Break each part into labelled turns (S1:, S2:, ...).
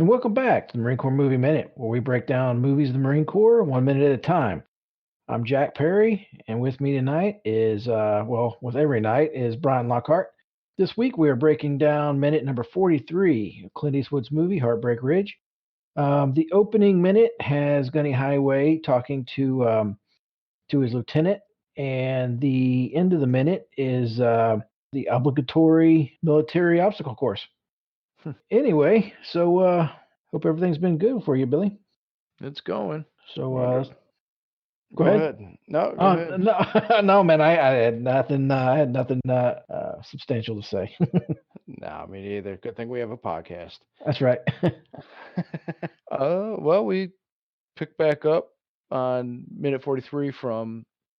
S1: And welcome back to the Marine Corps Movie Minute, where we break down movies of the Marine Corps 1 minute at a time. I'm Jack Perry, and with me tonight is, with every night, is Brian Lockhart. This week we are breaking down minute number 43 of Clint Eastwood's movie, Heartbreak Ridge. The opening minute has Gunny Highway talking to his lieutenant, and the end of the minute is the obligatory military obstacle course. Anyway, so hope everything's been good for you, Billy.
S2: It's going.
S1: So go
S2: Go
S1: ahead.
S2: ahead. No, go ahead.
S1: No, no, man, I had nothing. I had nothing substantial to say.
S2: No, me neither. Good thing we have a podcast.
S1: That's right.
S2: Well, we pick back up on minute 43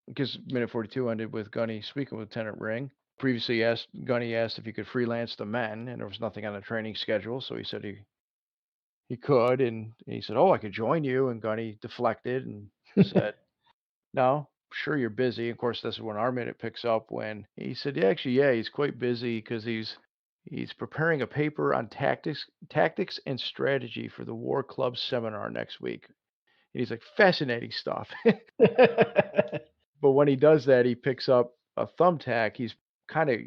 S2: because minute 42 ended with Gunny speaking with Lieutenant Ring. Previously Gunny asked if he could freelance the men, and there was nothing on the training schedule, so he said he could, and he said, "Oh, I could join you," and Gunny deflected and said, "No, sure you're busy." Of course, this is when our minute picks up when he said, "Yeah, actually, yeah, he's quite busy because he's preparing a paper on tactics and strategy for the War Club seminar next week." And he's like, "Fascinating stuff." But when he does that, he picks up a thumbtack. He's kind of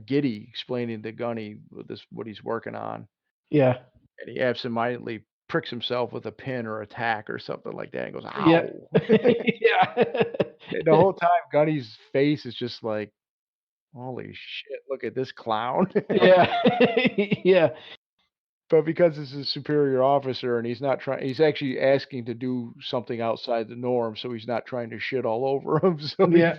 S2: giddy explaining to Gunny what he's working on,
S1: Yeah.
S2: and he absentmindedly pricks himself with a pin or a tack or something like that and goes,
S1: Yeah.
S2: "Ow."
S1: Yeah.
S2: And the whole time, Gunny's face is just like, "Holy shit, look at this clown."
S1: Yeah. Yeah.
S2: But because it's a superior officer and he's actually asking to do something outside the norm, so he's not trying to shit all over him. So
S1: Yeah.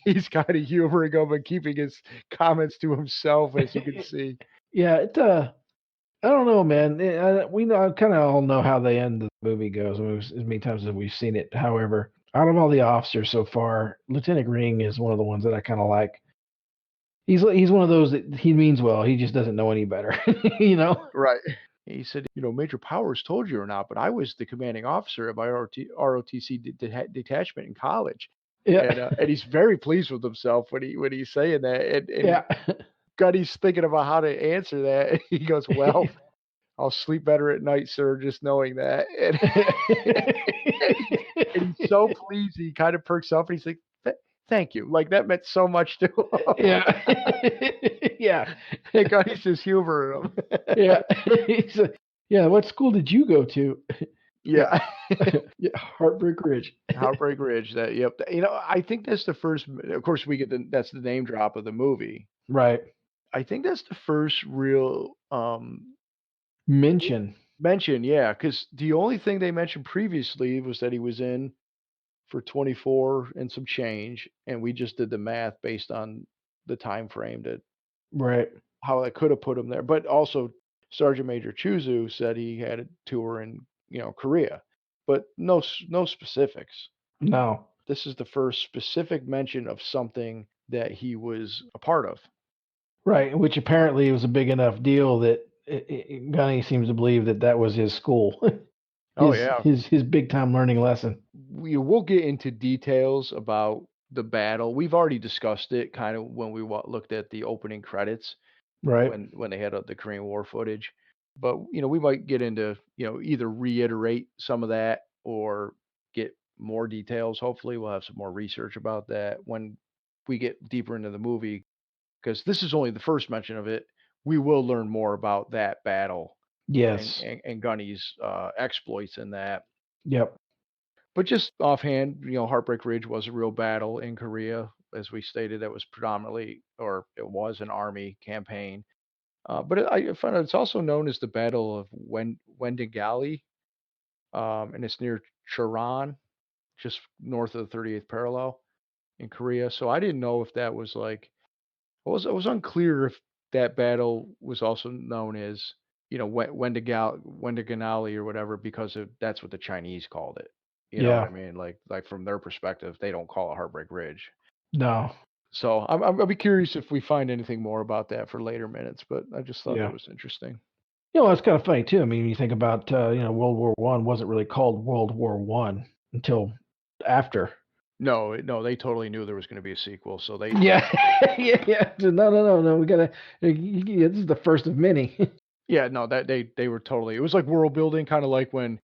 S2: he's kind of humoring him and keeping his comments to himself, as you can see.
S1: Yeah. I don't know, man. We know kind of all know how the end of the movie goes. I mean, as many times as we've seen it. However, out of all the officers so far, Lieutenant Ring is one of the ones that I kind of like. He's one of those that he means well. He just doesn't know any better, you know.
S2: Right. He said, Major Powers told you or not, but I was the commanding officer of my ROTC detachment in college.
S1: Yeah.
S2: And he's very pleased with himself when he's saying that. And
S1: Yeah.
S2: Gunny's thinking about how to answer that. He goes, "Well, I'll sleep better at night, sir, just knowing that." And he's so pleased, he kind of perks up and he's like, "Thank you." Like that meant so much to him.
S1: Yeah. Yeah.
S2: And Gunny's just humoring him.
S1: Yeah. He's like, yeah. What school did you go to?
S2: Yeah.
S1: Yeah. Heartbreak Ridge.
S2: Heartbreak Ridge. Yep. I think that's the first. Of course, that's the name drop of the movie.
S1: Right.
S2: I think that's the first real
S1: Mention.
S2: yeah, because the only thing they mentioned previously was that he was in for 24 and some change, and we just did the math based on the time frame that
S1: Right.
S2: how I could have put him there. But also, Sergeant Major Chuzu said he had a tour in Korea, but no specifics.
S1: No.
S2: This is the first specific mention of something that he was a part of.
S1: Right. Which apparently was a big enough deal that Gunny seems to believe that was his school.
S2: Oh yeah,
S1: his big time learning lesson.
S2: we'll get into details about the battle. We've already discussed it kind of when we looked at the opening credits
S1: Right.
S2: when they had the Korean War footage. But we might get into either reiterate some of that or get more details. Hopefully, we'll have some more research about that when we get deeper into the movie, because this is only the first mention of it. We will learn more about that battle
S1: Yes.
S2: and Gunny's exploits in that.
S1: Yep.
S2: But just offhand, Heartbreak Ridge was a real battle in Korea. As we stated, that was it was an army campaign. But I found out it's also known as the Battle of Wendigali, and it's near Choran, just north of the 38th parallel in Korea. So I didn't know if that was like, it was unclear if that battle was also known as, Wendiganali or whatever, because that's what the Chinese called it. You know what
S1: Yeah.
S2: I mean? Like from their perspective, they don't call it Heartbreak Ridge.
S1: No.
S2: So I'll be curious if we find anything more about that for later minutes. But I just thought
S1: Yeah.
S2: that was interesting.
S1: It's kind of funny too. I mean, you think about World War One wasn't really called World War One until after.
S2: No, they totally knew there was going to be a sequel, so they
S1: Yeah. Yeah. No. We gotta. This is the first of many.
S2: Yeah, no, that they were totally, it was like world building, kinda like when,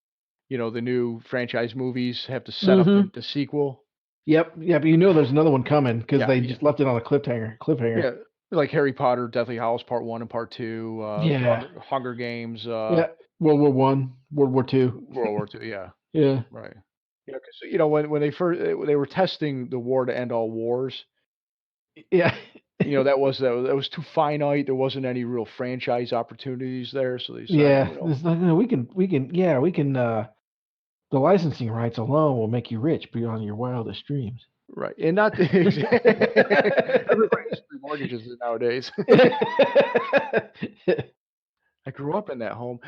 S2: the new franchise movies have to set up
S1: Mhm.
S2: the sequel.
S1: Yep, yeah, but you know there's another one coming because
S2: Yeah,
S1: they
S2: yeah,
S1: just left it on a cliffhanger.
S2: yeah, like Harry Potter, Deathly Hallows Part 1 and Part 2,
S1: Yeah,
S2: Hunger Games,
S1: yeah. World War One, World War Two.
S2: World War II, yeah,
S1: Yeah,
S2: right. Yeah, 'cause, when they first they were testing the war to end all wars,
S1: yeah,
S2: that was too finite, there wasn't any real franchise opportunities there, so they decided,
S1: yeah. There's like, no, we can. The licensing rights alone will make you rich beyond your wildest dreams.
S2: right, and not the everybody has 3 mortgages nowadays. I grew up in that home.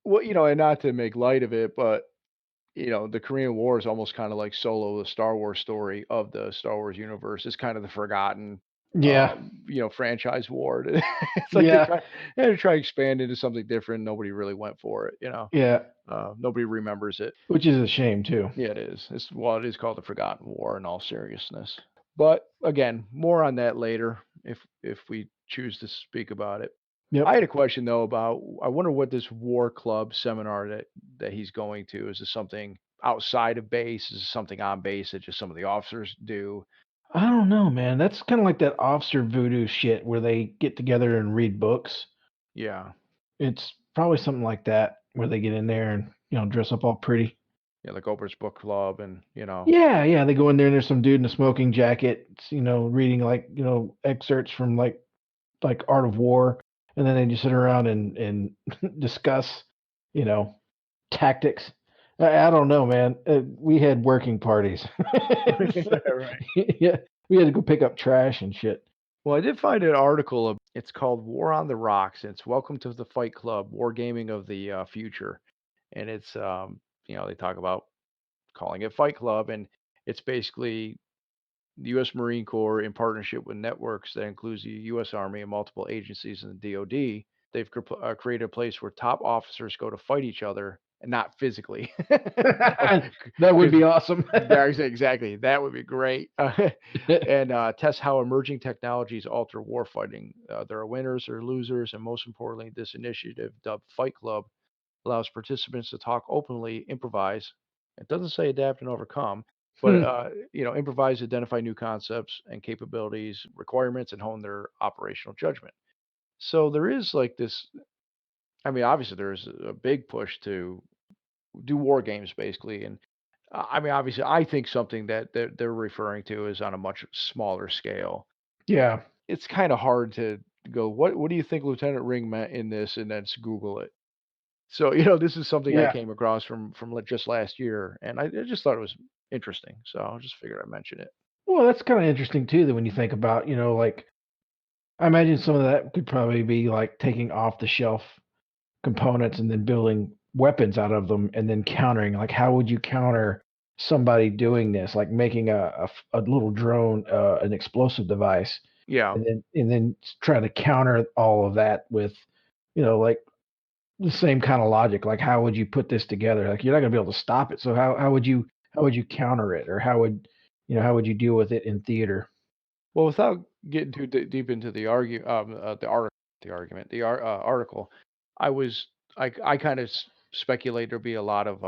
S2: Well, and not to make light of it, but, the Korean War is almost kinda like Solo, the Star Wars story of the Star Wars universe. It's kind of the forgotten,
S1: Yeah,
S2: franchise war. It's like
S1: yeah,
S2: they're trying to expand into something different, nobody really went for it,
S1: yeah.
S2: nobody remembers it.
S1: Which is a shame too.
S2: Yeah, it is. It is called the Forgotten War in all seriousness. But again, more on that later if we choose to speak about it. I
S1: Yep.
S2: had a question though about, I wonder what this war club seminar that he's going to, is this something outside of base? Is this something on base that just some of the officers do?
S1: I don't know, man. That's kind of like that officer voodoo shit where they get together and read books.
S2: Yeah.
S1: It's probably something like that where they get in there and dress up all pretty.
S2: Yeah, like Oprah's book club and
S1: Yeah, yeah. They go in there and there's some dude in a smoking jacket, reading like excerpts from like Art of War, and then they just sit around and discuss, you know, tactics. I don't know, man. We had working parties. So,
S2: right.
S1: yeah, we had to go pick up trash and shit.
S2: Well, I did find an article. It's called "War on the Rocks." And it's "Welcome to the Fight Club: Wargaming of the Future," and it's they talk about calling it Fight Club, and it's basically the U.S. Marine Corps in partnership with networks that includes the U.S. Army and multiple agencies in the DoD. They've created a place where top officers go to fight each other and not physically.
S1: That would
S2: Because
S1: be awesome.
S2: exactly, that would be great. And test how emerging technologies alter warfighting. There are winners or losers, and most importantly, this initiative, dubbed Fight Club, allows participants to talk openly, improvise. It doesn't say adapt and overcome, but
S1: Hmm.
S2: improvise, identify new concepts and capabilities, requirements, and hone their operational judgment. So there is like this. I mean, obviously, there is a big push to do war games, basically, and I mean, obviously, I think something that they're referring to is on a much smaller scale.
S1: Yeah,
S2: It's kind of hard to go, what do you think Lieutenant Ring meant in this, and then Google it. So, this is something I
S1: yeah.
S2: came across from just last year, and I just thought it was interesting, so I just figured I'd mention it.
S1: Well, that's kind of interesting too. That when you think about, like I imagine some of that could probably be like taking off the shelf components and then building weapons out of them and then countering. Like, how would you counter somebody doing this? Like making a little drone, an explosive device,
S2: Yeah.
S1: and then try to counter all of that with, like the same kind of logic. Like, how would you put this together? Like, you're not gonna be able to stop it. So how would you counter it, or how would you deal with it in theater?
S2: Well, without getting too deep into the argument, article, I was I kind of speculate there'll be a lot of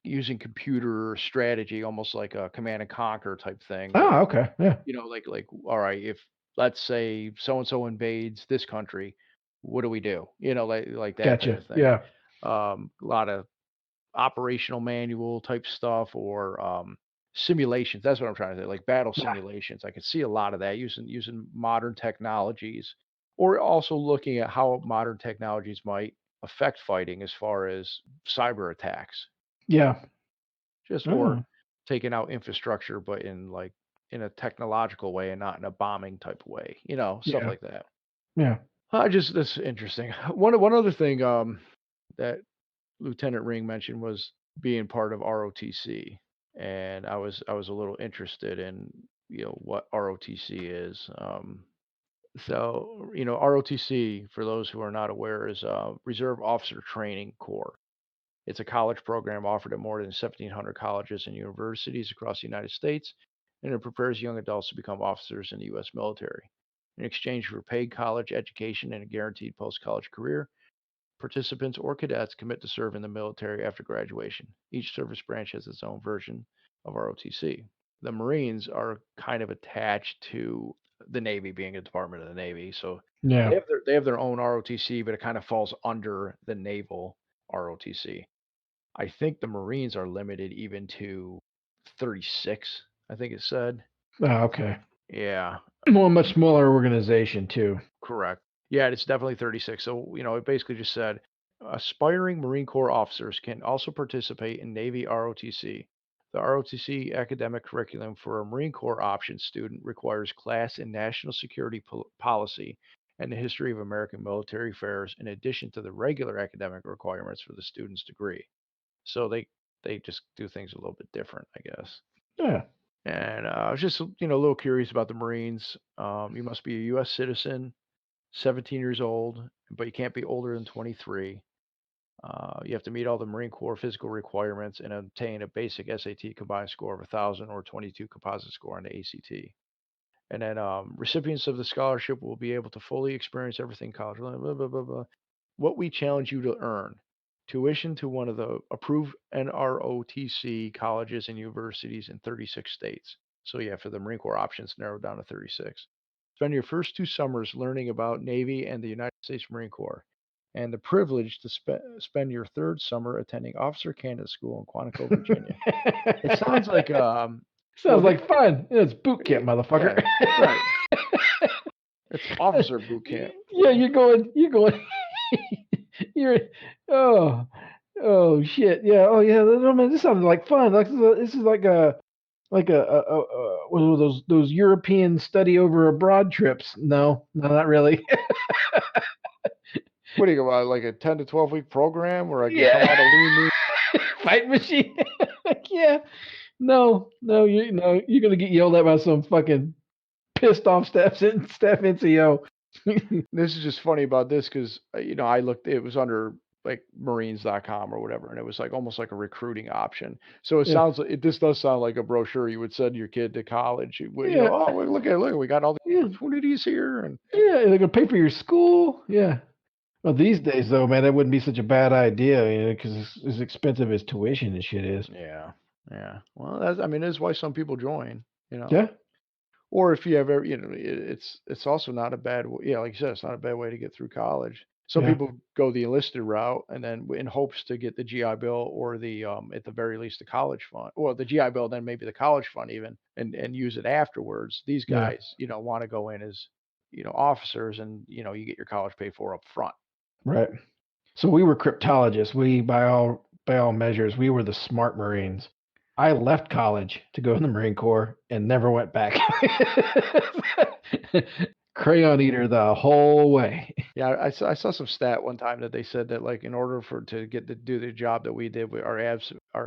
S2: using computer strategy, almost like a command and conquer type thing,
S1: Oh,
S2: where
S1: okay, yeah,
S2: like, all right, if let's say so and so invades this country, what do we do? Like that type
S1: gotcha,
S2: of thing.
S1: yeah,
S2: A lot of operational manual type stuff, or simulations. That's what I'm trying to say, like battle
S1: yeah,
S2: simulations. I could see a lot of that using modern technologies, or also looking at how modern technologies might affect fighting as far as cyber attacks,
S1: yeah.
S2: just or
S1: Oh,
S2: taking out infrastructure, but in a technological way and not in a bombing type of way. Stuff
S1: yeah,
S2: like that.
S1: yeah.
S2: I just That's interesting. One other thing that Lieutenant Ring mentioned was being part of ROTC, and I was a little interested in what ROTC is. ROTC, for those who are not aware, is Reserve Officer Training Corps. It's a college program offered at more than 1,700 colleges and universities across the United States, and it prepares young adults to become officers in the U.S. military. In exchange for paid college education and a guaranteed post-college career, participants or cadets commit to serve in the military after graduation. Each service branch has its own version of ROTC. The Marines are kind of attached to the Navy, being a department of the Navy, so
S1: Yeah.
S2: they have their own ROTC, but it kind of falls under the naval ROTC. I think the Marines are limited even to 36, I think it said.
S1: Oh, okay.
S2: Yeah,
S1: Well, a much smaller organization too.
S2: correct. Yeah, it's definitely 36. So, it basically just said aspiring Marine Corps officers can also participate in Navy ROTC. The ROTC academic curriculum for a Marine Corps options student requires class in national security policy and the history of American military affairs in addition to the regular academic requirements for the student's degree. So they just do things a little bit different, I guess.
S1: Yeah.
S2: And I was just, a little curious about the Marines. You must be a U.S. citizen, 17 years old, but you can't be older than 23. You have to meet all the Marine Corps physical requirements and obtain a basic SAT combined score of 1,000 or 22 composite score on the ACT. And then recipients of the scholarship will be able to fully experience everything college. Blah, blah, blah, blah, blah. What we challenge you to earn: tuition to one of the approved NROTC colleges and universities in 36 states. So yeah, for the Marine Corps options, narrowed down to 36. Spend your first 2 summers learning about Navy and the United States Marine Corps, and the privilege to spend your third summer attending Officer Candidate School in Quantico, Virginia. It sounds like well,
S1: Sounds like fun. It's boot camp,
S2: yeah,
S1: motherfucker.
S2: right. It's officer boot camp.
S1: Yeah, you're going. You're. Oh, oh shit. Yeah. Oh yeah. I mean, this sounds like fun. Like this is like what are those European study over abroad trips? No, not really.
S2: What do you go about, like a 10 to 12 week program where I get come
S1: Yeah.
S2: out of lean mean?
S1: Fight machine. Yeah. No, you're gonna get yelled at by some fucking pissed off staff NCO.
S2: This is just funny about this because I looked. It was under like Marines.com or whatever, and it was like almost like a recruiting option. So it
S1: Yeah.
S2: sounds like this does sound like a brochure you would send your kid to college.
S1: Yeah.
S2: Oh, well, look, we got all the
S1: Yeah.
S2: opportunities here, and
S1: Yeah. They're gonna pay for your school. Yeah. Well, these days though, man, that wouldn't be such a bad idea, because it's as expensive as tuition and shit is.
S2: yeah, yeah. Well, that's why some people join.
S1: Yeah.
S2: Or if you have ever, it's also not a bad way. Yeah, like you said, it's not a bad way to get through college. Some
S1: Yeah.
S2: people go the enlisted route and then in hopes to get the GI Bill or the at the very least the college fund, or the GI Bill, then maybe the college fund even, and use it afterwards. These
S1: Yeah.
S2: guys, want to go in as officers, and you get your college paid for up front.
S1: Right. So we were cryptologists. We, by all measures, we were the smart Marines. I left college to go in the Marine Corps and never went back. Crayon eater the whole way.
S2: Yeah, I saw some stat one time that they said that like in order to get to do the job that we did, our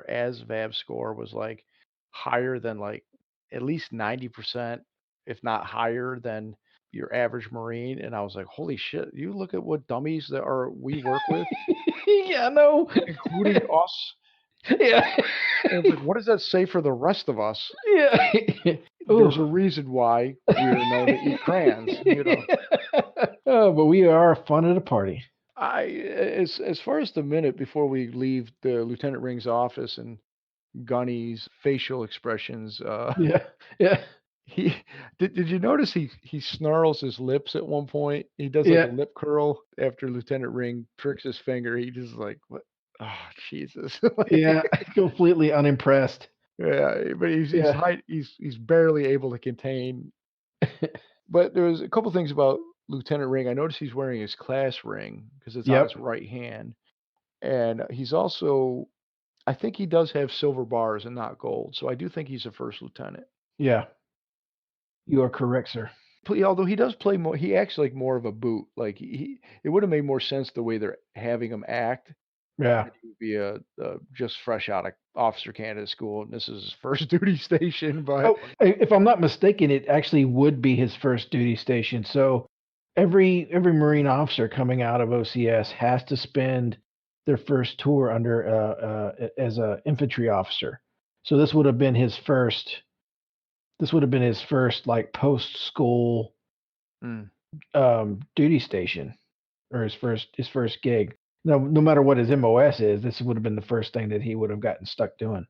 S2: ASVAB score was like higher than like at least 90%, if not higher than your average Marine. And I was like, holy shit! You look at what dummies that are we work with,
S1: Yeah, no.
S2: including us.
S1: Yeah.
S2: And it's like, what does that say for the rest of us?
S1: Yeah.
S2: There's a
S1: Ooh.
S2: reason why we are known to eat crayons.
S1: Oh, but we are fun at a party.
S2: As far as the minute before we leave the Lieutenant Ring's office and Gunny's facial expressions,
S1: Yeah. Yeah.
S2: he did you notice he snarls his lips at one point? He does like
S1: Yeah.
S2: a lip curl after Lieutenant Ring tricks his finger. He just like, what? Oh, Jesus.
S1: Yeah. Completely unimpressed.
S2: Yeah, but
S1: Yeah.
S2: he's barely able to contain. But there was a couple things about Lieutenant Ring. I noticed he's wearing his class ring because it's on his
S1: Yep.
S2: right hand. And he's also, I think he does have silver bars and not gold. So I do think he's a first lieutenant.
S1: Yeah. You are correct, sir.
S2: Although he does play more, he acts like more of a boot. Like it would have made more sense the way they're having him act.
S1: Yeah.
S2: That he would be a just fresh out of officer candidate school, and this is his first duty station. But
S1: Oh, if I'm not mistaken, it actually would be his first duty station. So every Marine officer coming out of OCS has to spend their first tour under as a infantry officer. So this would have been his first. This would have been his first like post school
S2: Mm.
S1: duty station, or his first gig. No matter what his MOS is, this would have been the first thing that he would have gotten stuck doing.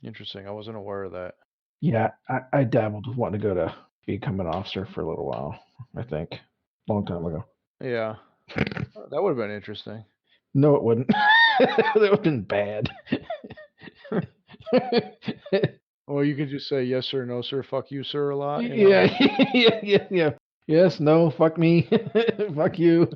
S2: Interesting. I wasn't aware of that.
S1: Yeah, I dabbled with wanting to go to become an officer for a little while. I think, long time ago.
S2: Yeah, that would have been interesting.
S1: No, it wouldn't. That would have been bad.
S2: Well, you could just say yes sir, no sir, fuck you sir a lot, you know.
S1: Yeah, yeah. Yes, no, fuck me, fuck you.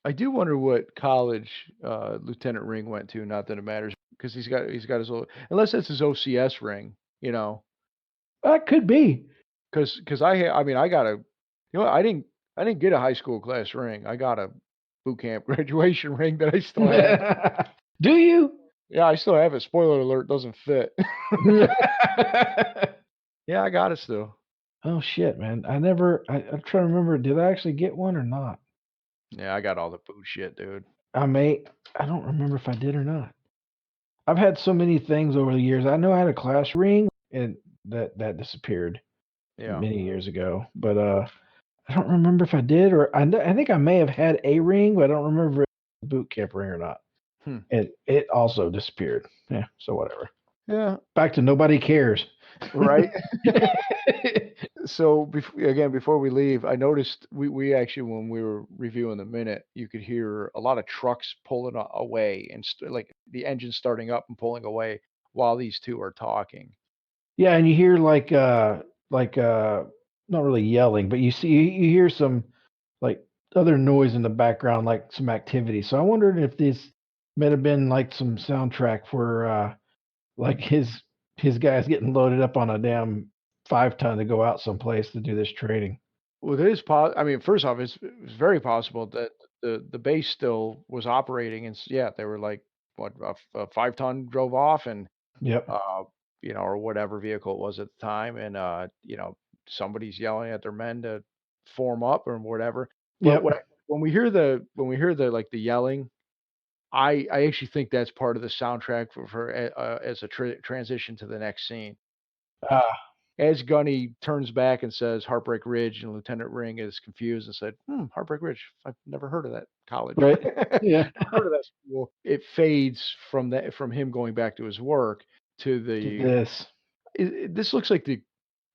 S2: I do wonder what college Lieutenant Ring went to. Not that it matters, because he's got his old, unless that's his OCS ring, you know.
S1: That could be.
S2: Because I mean I got a, I didn't get a high school class ring. I got a boot camp graduation ring that I still have.
S1: Do you?
S2: Yeah, I still have it. Spoiler alert, doesn't fit. Yeah, I got it still.
S1: Oh shit, man! I'm trying to remember. Did I actually get one or not?
S2: Yeah, I got all the boot shit, dude.
S1: I may. I don't remember if I did or not. I've had so many things over the years. I know I had a class ring, and that disappeared
S2: Yeah.
S1: many years ago. But I don't remember if I did or I think I may have had a ring, but I don't remember if it was a boot camp ring or not.
S2: Hmm.
S1: It also disappeared. Yeah, so whatever.
S2: Yeah.
S1: Back to nobody cares.
S2: Right. So before we leave, I noticed we actually, when we were reviewing the minute, you could hear a lot of trucks pulling away and like the engine starting up and pulling away while these two are talking.
S1: Yeah, and you hear not really yelling, but you hear some like other noise in the background, like some activity. So I wondered if this might have been like some soundtrack for like his guys getting loaded up on a damn 5 ton to go out someplace to do this trading.
S2: Well, it is I mean, first off, it's very possible that the base still was operating, and yeah, they were like what a 5 ton drove off, and
S1: Yep.
S2: uh, or whatever vehicle it was at the time, and somebody's yelling at their men to form up or whatever. But
S1: Yep.
S2: when we hear the like the yelling, I actually think that's part of the soundtrack as a transition to the next scene.
S1: Ah,
S2: As Gunny turns back and says Heartbreak Ridge, and Lieutenant Ring is confused and said, Heartbreak Ridge. I've never heard of that college.
S1: right. Yeah.
S2: Never heard of that school. It fades from him going back to his work to
S1: To
S2: the
S1: this.
S2: this looks like the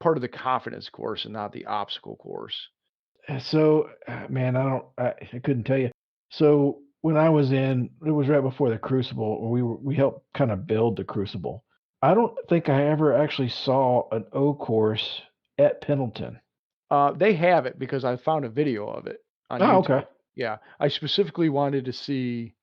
S2: part of the confidence course and not the obstacle course.
S1: So, man, I couldn't tell you. So when I was in, it was right before the Crucible, where we helped kind of build the Crucible. I don't think I ever actually saw an O course at Pendleton.
S2: They have it because I found a video of it on
S1: Oh,
S2: YouTube.
S1: okay.
S2: Yeah, I specifically wanted to see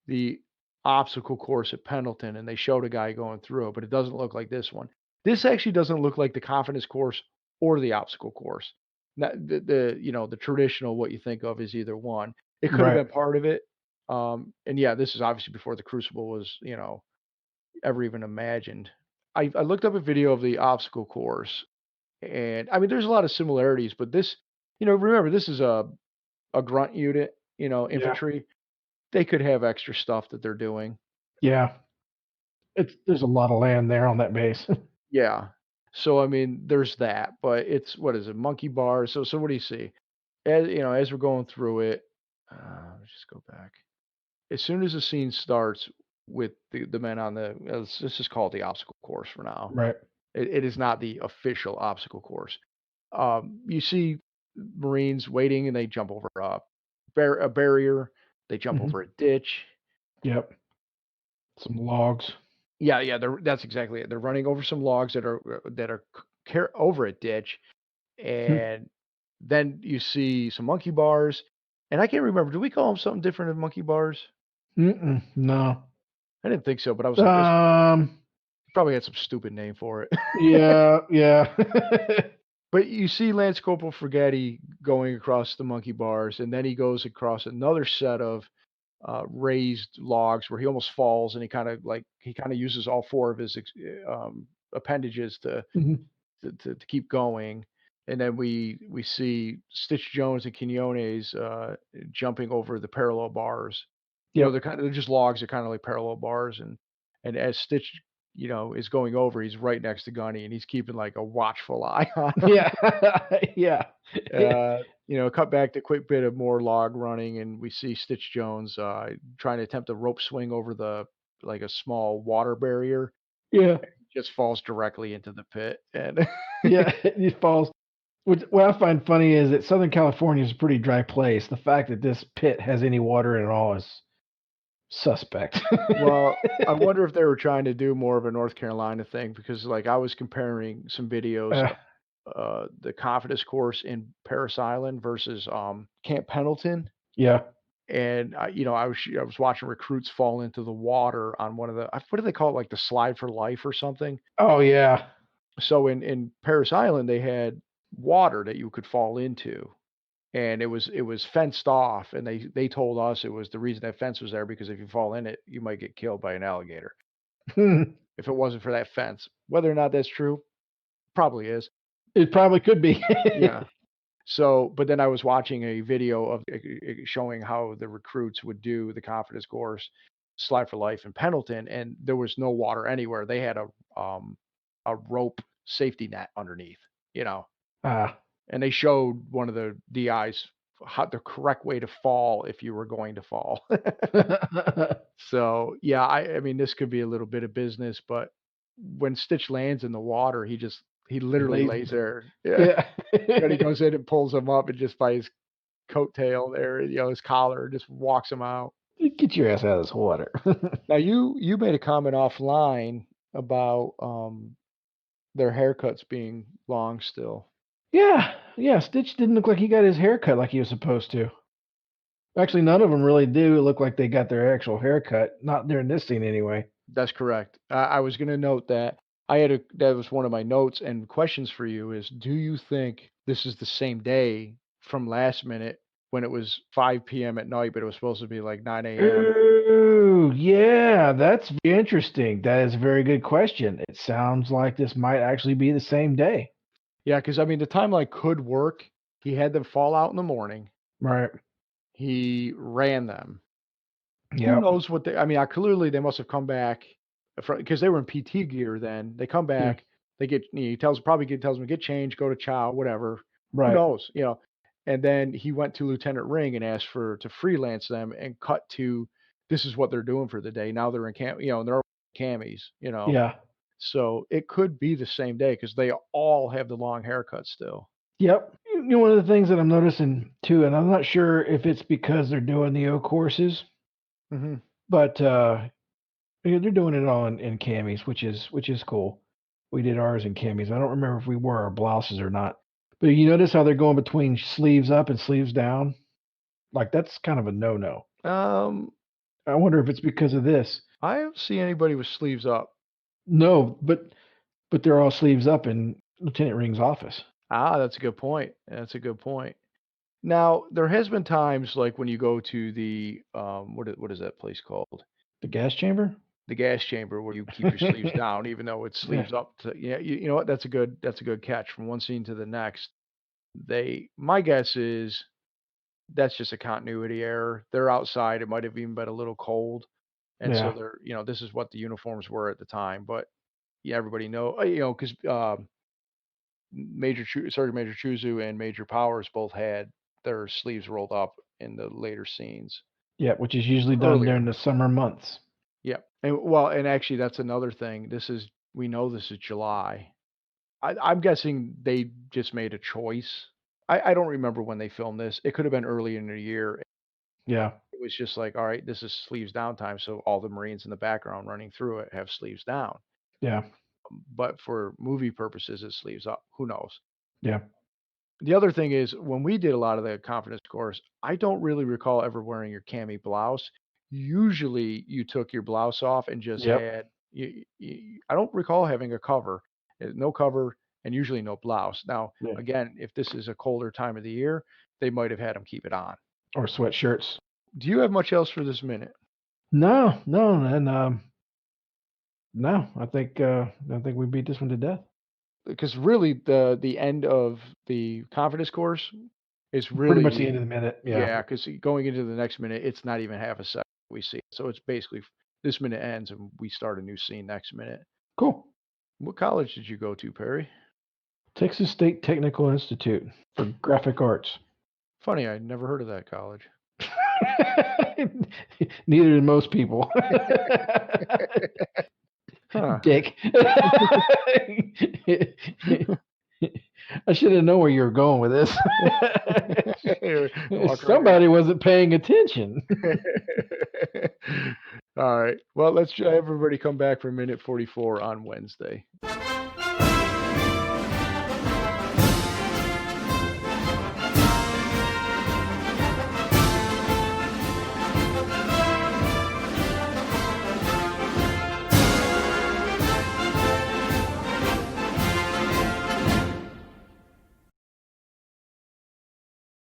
S2: the obstacle course at Pendleton, and they showed a guy going through it, but it doesn't look like this one. This actually doesn't look like the confidence course or the obstacle course. The traditional what you think of is either one. It could have
S1: Right.
S2: been part of it. And yeah, this is obviously before the Crucible was, ever even imagined. I looked up a video of the obstacle course, and I mean, there's a lot of similarities, but this, remember this is a grunt unit,
S1: Yeah.
S2: infantry. They could have extra stuff that they're doing.
S1: Yeah. There's a lot of land there on that base.
S2: Yeah. So I mean, there's that, but it's what is it? Monkey bars. So what do you see? As we're going through it, let's just go back. As soon as the scene starts with the men on let's just call it the obstacle course for now.
S1: Right.
S2: It is not the official obstacle course. You see Marines waiting, and they jump over a barrier. They jump
S1: Mhm.
S2: over a ditch.
S1: Yep. Some logs.
S2: Yeah, yeah, that's exactly it. They're running over some logs that are over a ditch,
S1: Hmm.
S2: and then you see some monkey bars, and I can't remember. Do we call them something different than monkey bars?
S1: Mm-mm, no.
S2: I didn't think so, but I was like, this
S1: Um.
S2: probably had some stupid name for it.
S1: Yeah. Yeah.
S2: But you see Lance Corporal Fraghetti going across the monkey bars, and then he goes across another set of raised logs where he almost falls, and he kind of uses all four of his appendages
S1: Mhm.
S2: to keep going. And then we see Stitch Jones and Quinones jumping over the parallel bars.
S1: Yep.
S2: They're just logs. They're kind of like parallel bars, and as Stitch is going over, he's right next to Gunny, and he's keeping like a watchful eye on him.
S1: Yeah. Yeah.
S2: Cut back to a quick bit of more log running, and we see Stitch Jones trying to attempt a rope swing over the like a small water barrier.
S1: Yeah.
S2: Just falls directly into the pit, and
S1: Yeah. He falls. What I find funny is that Southern California is a pretty dry place. The fact that this pit has any water in it at all is suspect.
S2: well, I wonder if they were trying to do more of a North Carolina thing because, like, I was comparing some videos
S1: Uh,
S2: of the confidence course in Paris Island versus Camp Pendleton.
S1: yeah.
S2: And I was watching recruits fall into the water on one of the what do they call it, like the slide for life or something.
S1: Oh yeah.
S2: So in Paris Island they had water that you could fall into, and it was fenced off, and they told us it was the reason that fence was there because if you fall in it you might get killed by an alligator if it wasn't for that fence. Whether or not that's true, probably is.
S1: It probably could be.
S2: Yeah. So, but then I was watching a video of showing how the recruits would do the confidence course, Slide for Life in Pendleton, and there was no water anywhere. They had a rope safety net underneath, you know,
S1: Ah.
S2: and they showed one of the DIs how the correct way to fall if you were going to fall. So yeah, I mean this could be a little bit of business, but when Stitch lands in the water, he literally
S1: Lazy.
S2: lays there. Yeah.
S1: Yeah.
S2: And he goes in and pulls him up and just by his coattail there, his collar, just walks him out.
S1: Get your ass out of this water.
S2: Now you made a comment offline about their haircuts being long still.
S1: Yeah. Yeah. Stitch didn't look like he got his hair cut like he was supposed to. Actually, none of them really do look like they got their actual haircut. Not during this scene, anyway.
S2: That's correct. I was going to note that. That was one of my notes and questions for you is do you think this is the same day from last minute when it was 5 p.m. at night, but it was supposed to be like 9 a.m.?
S1: Ooh, yeah, that's very interesting. That is a very good question. It sounds like this might actually be the same day.
S2: Yeah, because I mean, the timeline could work. He had them fall out in the morning.
S1: Right.
S2: He ran them. Who
S1: Yep.
S2: knows what I mean, clearly they must have come back because they were in PT gear then. They come
S1: Yeah.
S2: back, they get he tells them to get changed, go to chow, whatever. Who
S1: Right.
S2: knows, And then he went to Lieutenant Ring and asked to freelance them and cut to this is what they're doing for the day. Now they're in camp, and they're camis.
S1: Yeah.
S2: So it could be the same day because they all have the long haircut still.
S1: Yep. One of the things that I'm noticing too, and I'm not sure if it's because they're doing the O courses,
S2: Hmm.
S1: but yeah, they're doing it all in camis, which is cool. We did ours in camis. I don't remember if we wore our blouses or not. But you notice how they're going between sleeves up and sleeves down? Like that's kind of a no-no.
S2: Um,
S1: I wonder if it's because of this.
S2: I don't see anybody with sleeves up.
S1: No, but they're all sleeves up in Lieutenant Ring's office.
S2: Ah, that's a good point. That's a good point. Now, there has been times like when you go to the what is that place called?
S1: The gas chamber?
S2: The gas chamber where you keep your sleeves down, even though it's
S1: Yeah.
S2: sleeves up to yeah, you know what? That's a good catch from one scene to the next. My guess is that's just a continuity error. They're outside. It might have even been a little cold. And so
S1: Yeah.
S2: this is what the uniforms were at the time. But yeah, everybody because Sergeant Major Chuzu and Major Powers both had their sleeves rolled up in the later scenes.
S1: Yeah, which is usually done
S2: Earlier.
S1: during the summer months.
S2: Yep. And actually that's another thing. We know this is July. I'm guessing they just made a choice. I don't remember when they filmed this. It could have been early in the year.
S1: Yeah.
S2: It was just like, all right, this is sleeves down time, so all the Marines in the background running through it have sleeves down.
S1: Yeah.
S2: But for movie purposes, it's sleeves up. Who knows?
S1: Yeah.
S2: The other thing is when we did a lot of the confidence course, I don't really recall ever wearing your cami blouse. Usually you took your blouse off and just
S1: Yep.
S2: had I don't recall having a cover. No cover and usually no blouse. Now,
S1: Yeah.
S2: again, if this is a colder time of the year, they might have had them keep it on.
S1: Or sweatshirts.
S2: Do you have much else for this minute?
S1: No, no, and no, I think we beat this one to death.
S2: Because really the end of the confidence course is
S1: Pretty much the end
S2: really
S1: of the minute. Yeah.
S2: yeah, because going into the next minute, it's not even half a second we see it. So it's basically this minute ends and we start a new scene next minute.
S1: Cool.
S2: What college did you go to, Perry?
S1: Texas State Technical Institute for Graphic Arts.
S2: Funny, I'd never heard of that college.
S1: Neither did most people.
S2: Huh.
S1: Dick. I should have known where you were going with this. Somebody wasn't paying attention.
S2: All right. Well, let's have everybody come back for minute 44 on Wednesday.